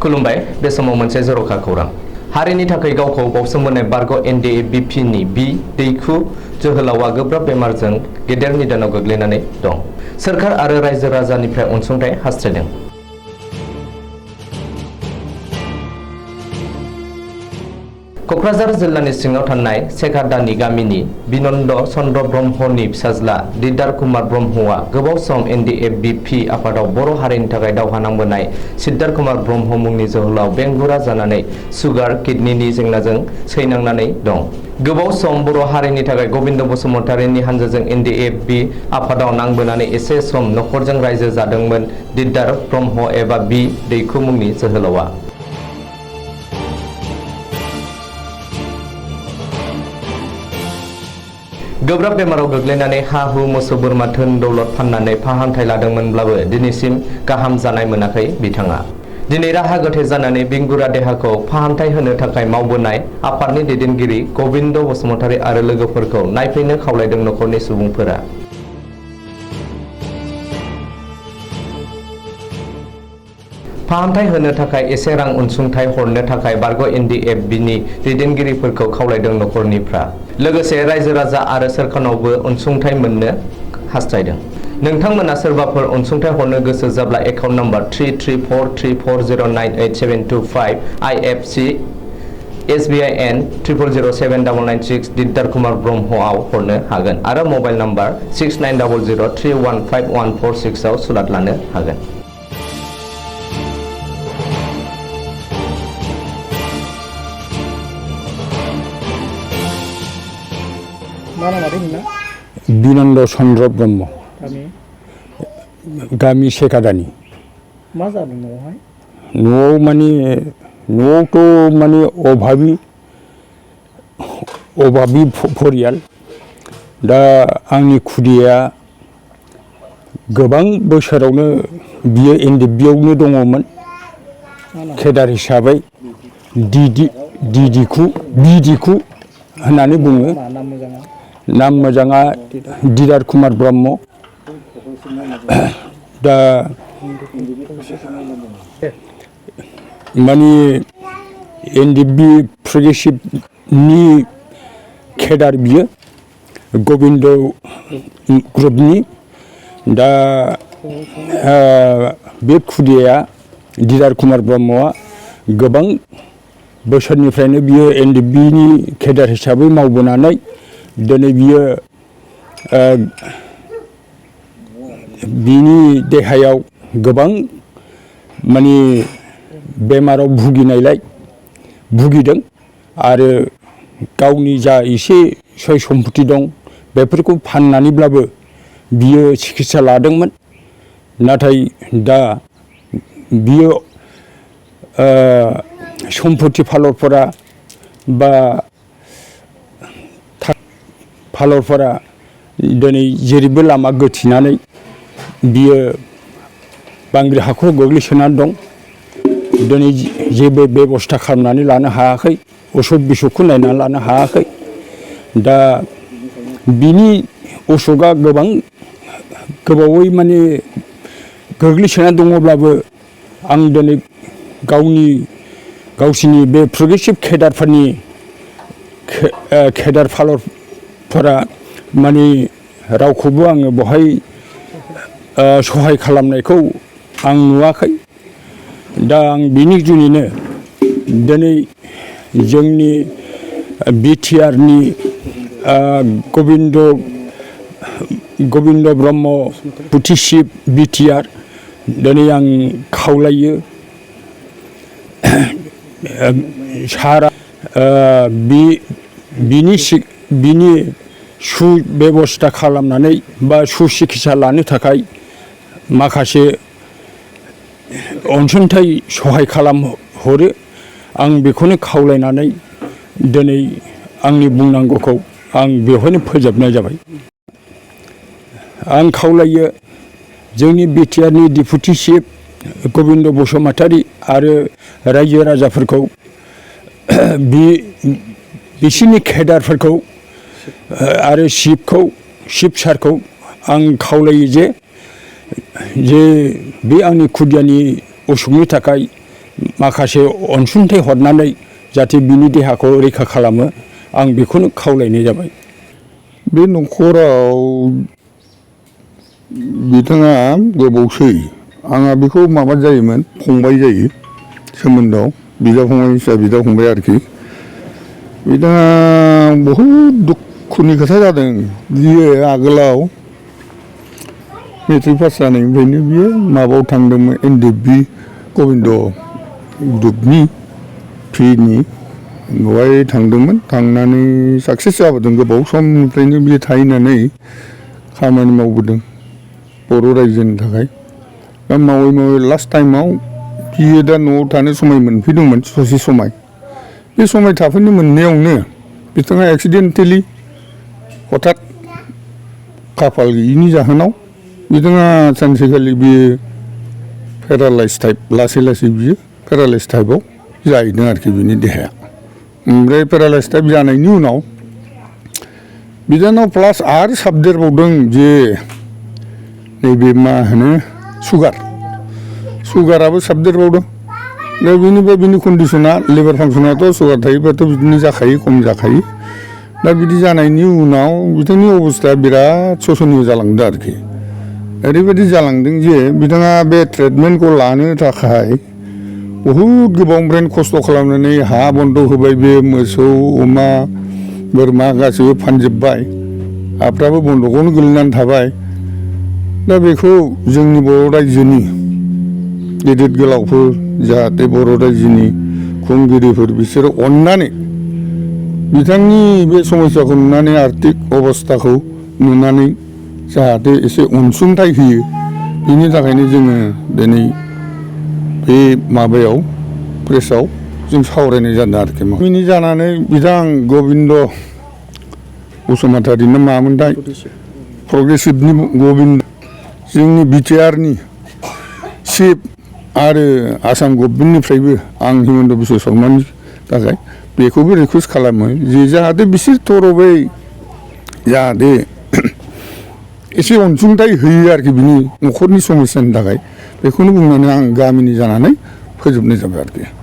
खुलुमबाय बे समाव मोनसे जर'खा खौरां हारिनि थाखाय गावखौ बावसोमबोनाय बारग' NDFB नि बि दैखु जोहोलावा गोब्राब बेमारजों गेदेर निदानाव गोग्लैनानै दं। सोरखार आरो रायजो राजानिफ्राय अनसुंथाइ हास्थायदों। क'क्राझार जिल्लानि सिङाव थानाय सेकादानि गामिनि बिनन्द चन्द्र ब्रह्मनि फिसाज्ला दिदार कुमार ब्रह्मआ गोबाव सम NDFB आफादाव बर' हारिनि थाखाय दावहा नांबोनाय सिद्धार कुमार ब्रह्म मुंनि जोहोलाव बेंगुरा जानानै सुगार किडनिनि जेंनाजों सैनांनानै दं। गोबाव सम बर' हारिनि थाखाय गबिन्द बसुमतारीनि हानजाजों NDFB आफादाव नांबोनानै एसे सम नखरजों रायजो जादोंमोन दिदार ब्रह्म एबा बि दैखु मुंनि जोहोलावा। गोब्राब बेमाराव गोग्लैनानै हा-हु मोसौ बोरमा धोन दौलत फाननानै फाहामथाय लादोंमोनब्लाबो दिनैसिम गाहाम जानाय मोनाखै बिथाङा। दिनै राहा गोथे जानानै बेंगुरा देहाखौ फाहामथाय होनो थाखाय मावबोनाय आफादनि दैदेनगिरि गबिन्द बसुमतारी आरो लोगोफोरखौ नायफैनो खावलायदों नखरनि सुबुंफोरा। फाहामथाय होनो थाखाय एसे रां अनसुंथाइ हरनो थाखाय बारग' NDFB नि दैदेनगिरिफोरखौ खावलायदों नखरनिफ्रा। लोगोसे रायजो राजा आरो सोरखारनावबो अनसुंथाइ मोननो हास्थायदों। नोंथांमोना सोरबाफोर अनसुंथाइ हरनो गोसो जाब्ला account number 334340988725 IFC SBIN 00079996 Didar Kumar ब्रह्मआव हरनो हागोन आरो मबाइल नम्बर 6900315146 आव सुलाद लानो हागोन। बिनन्द चन्द्र ब्रह्म गामि सेकादानि। मा जादों न'आवहाय? न'आव माने न'आवथ' माने अभाबि परियाल। दा आंनि खुदिया गोबां बोसोरावनो बियो NDFB आवनो दङमोन केदार हिसाबै बिदिखु होननानै बुङो। नाम मोजाङा दिदार कुमार ब्रह्म। दा माने NDFB प्रोग्रेसिभनि केदार बियो गबिन्द ग्रुपनि। दा बे खुदिया दिदार कुमार ब्रह्मआ गोबां बोसोरनिफ्रायनो बियो NDFB नि केदार हिसाबै मावबोनानै दिनै बियो बिनि देहायाव गोबां माने बेमाराव भुगिदों आरो गावनि जा एसे सय सम्पति दं बेफोरखौ फाननानैब्लाबो बियो सिकित्सा लादोंमोन। नाथाय दा बियो सम्पति फालरफोरा बा फालरफोरा दिनै जेरैबो लामा गोथेनानै बियो बांग्रि हाखराव गोग्लैसोनानै दं। दिनै जेबो बेबस्था खालामनानै लानो हायाखै, असुख बिसुखखौ नायनानै लानो हायाखै। दा बिनि असुखआ गोबावै माने गोग्लैसोना दङब्लाबो आं दिनै गावसिनि बे प्रोग्रेसिभ केदारफोरनि केदार फालरफोरा माने रावखौबो आङो बहाय सहाय खालामनायखौ आं नुवाखै। दा आं बिनि जुनैनो दिनै जोंनि BTR नि गबिन्द ब्रह्म बुथिसिब BTR दिनै आं खावलायो सारा बिनि सुबेबस्था खालामनानै बा सुसिकित्सा लानो थाखाय माखासे अनसुंथाइ सहाय खालामहरो। आं बेखौनो खावलायनानै दिनै आंनि बुंनांगौखौ आं बेवहायनो फोजोबनाय जाबाय। आं खावलायो जोंनि BTR नि डेपुटि चिफ गबिन्द बसुमतारी आरो रायजो राजाफोरखौ बिसिनि केदारफोरखौ आरो चिफ सारखौ आं खावलायो जे बे आंनि खुदियानि असुखनि थाखाय माखासे अनसुंथाइ हरनानै जाहाथे बिनि देहाखौ रैखा खालामो आं बेखौनो खावलायनाय जाबाय। बे न'खराव बिथाङा गोबावसै आंहा बेखौ माबा जायोमोन फंबाय जायो सोमोन्दोआव बिदा फंबाय फिसा बिदा फंबाय आरोखि बिथाङा बहुद दुखुनि खोथा जादों बियो आगोलाव मेट्रिक पास जानायनिफ्रायनो बियो माबायाव थांदोंमोन एनडिएफबि गबिन्द ग्रुपनि पिनि बेवहाय थांदोंमोन थांनानै साक्सेस जाबोदों गोबाव समनिफ्रायनो बियो थाहैनानै खामानि मावबोदों बर' रायजोनि थाखाय दा मावै मावै लास्ट टाइमाव बियो दा न'आव थानो समाय मोनफैदोंमोन ससे समाय बे समाय थाफैनो मोननायावनो बिथाङा एक्सिडेन्टेलि हथात खाफाल गैयिनि जाहोनाव बिथाङा सानसेखालि बियो पेरालाइज टाइप लासै लासै बियो पेरालाइज टाइपआव जाहैदों आरोखि बिनि देहाया ओमफ्राय पेरालाइज टाइप जानायनि उनाव बिथांनाव प्लास आरो साबदेरबावदों जे नैबे मा होनो सुगाराबो साबदेरबावदों दा बेनिफ्राय बिनि कन्डिसना लिभार फांसनाथ' सुगार थायोबाथ' बिदिनो जाखायो खम जाखायो दा बिदि जानायनि उनाव बिथांनि अबस्थाया बिराद शसनीय जालांदों आरोखि ओरैबायदि जालांदों जे बिथाङा बे ट्रिटमेन्टखौ लानो थाखाय बहुद गोबांनिफ्रायनो खस्थ' खालामनानै हा बन्द' होबाय बे मोसौ अमा बोरमा गासैबो फानजोब्बाय हाफ्राबो बन्द'कआवनो गोलैनानै थाबाय दा बेखौ जोंनि बर' रायजोनि गेदेर गोलावफोर जाहाथे बर' रायजोनि खुंगिरिफोर बिसोरो अननानै बिथांनि बे समस्याखौ नुनानै आर्थिक अबस्थाखौ नुनानै जाहाथे एसे अनसुंथाइ होयो बिनि थाखायनो जोङो दिनै बे माबायाव प्रेसआव जों सावरायनाय जादों आरोखि मिनि जानानै बिथां गबिन्द बसुमतारिनो मामोनथाय प्रग्रेसिभनि गबिन्द जोंनि बिटिआरनि चिफ आरो आसाम गभर्नमेन्टनिफ्रायबो आं हिमन्त बिश्व शर्मानि थाखाय बेखौबो रिकुवेस्ट खालामो जे जाहाथे बिसोर थरबै जाहाथे एसे अनसुंथाइ होयो आरोखि बिनि न'खरनि समस्यानि थाखाय बेखौनो बुंनानै आं गामिनि जानानै फोजोबनाय जाबाय आरोखि।